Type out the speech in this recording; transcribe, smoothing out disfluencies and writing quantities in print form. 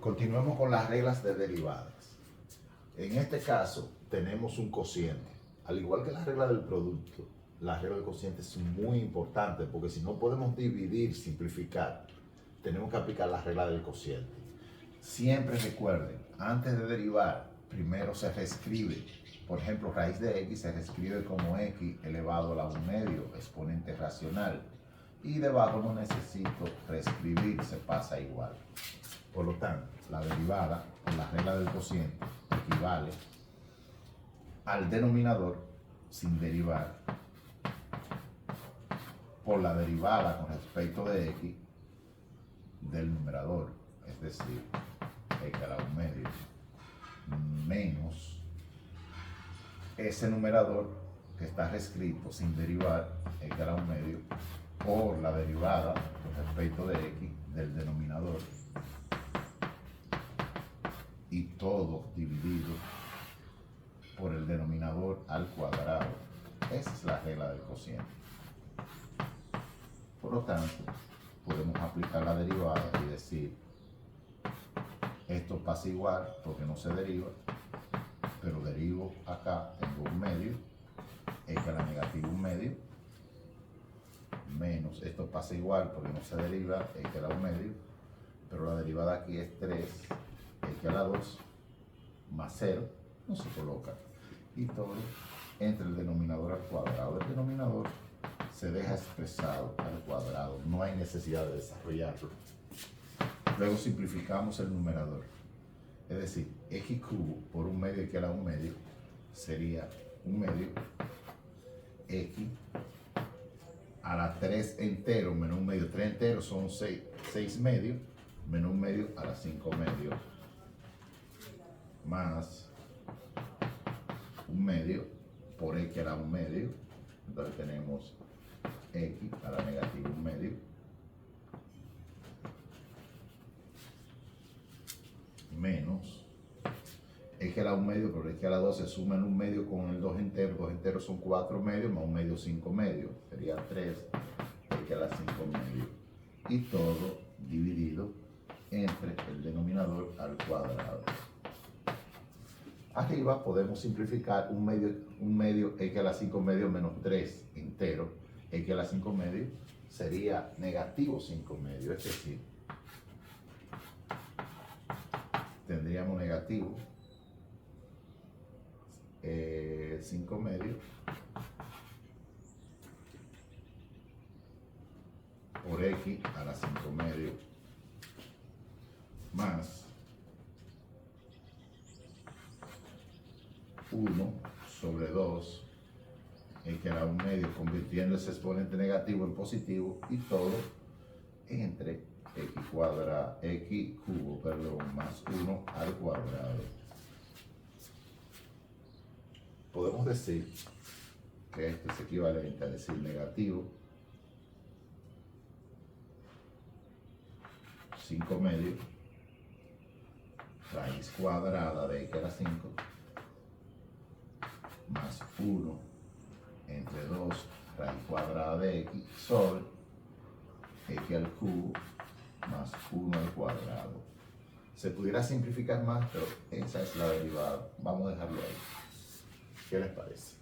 Continuemos con las reglas de derivadas. En este caso tenemos un cociente. Al igual que la regla del producto, la regla del cociente es muy importante porque si no podemos dividir, simplificar, tenemos que aplicar la regla del cociente. Siempre recuerden, antes de derivar, primero se reescribe. Por ejemplo, raíz de x se reescribe como x elevado a la 1/2, exponente racional. Y debajo no necesito reescribir, se pasa igual. Por lo tanto, la derivada por la regla del cociente equivale al denominador sin derivar por la derivada con respecto de x del numerador, es decir, x a la 1/2 menos ese numerador que está reescrito sin derivar, x a la 1/2 por la derivada con respecto de x del denominador, y todo dividido por el denominador al cuadrado. Esa es la regla del cociente. Por lo tanto, podemos aplicar la derivada y decir, esto pasa igual porque no se deriva, pero derivo acá, tengo 1/2, x a la negativa 1/2, menos, esto pasa igual porque no se deriva, x a la 1/2, pero la derivada aquí es 3, x a la 2, más 0, no se coloca, y todo entre el denominador al cuadrado. El denominador se deja expresado al cuadrado, no hay necesidad de desarrollarlo. Luego simplificamos el numerador, es decir, x cubo por 1/2 x a la 1/2 sería 1/2 x a la 3 entero menos 1/2, 3 enteros son 6/2, menos 1/2 a la 5/2, más 1/2 por x a la 1/2, entonces tenemos x a la negativa 1/2 menos x a la 1/2 por x a la 2 se suma en 1/2 con el 2 enteros son 4/2 más 1/2 5/2, sería 3 x a la 5/2, y todo dividido entre el denominador al cuadrado. Arriba podemos simplificar 1/2 x a la 5/2 menos 3 entero x a la 5/2 sería negativo 5/2, es decir, tendríamos negativo 5/2 por x a la 5/2 más 1 sobre 2 x a la 1/2, convirtiendo ese exponente negativo en positivo, y todo entre x cubo, más 1 al cuadrado. Podemos decir que esto es equivalente a decir negativo 5/2 raíz cuadrada de x a la 5 más 1 entre 2 raíz cuadrada de x sobre x al cubo más 1 al cuadrado. Se pudiera simplificar más, pero esa es la derivada. Vamos a dejarlo ahí. ¿Qué les parece?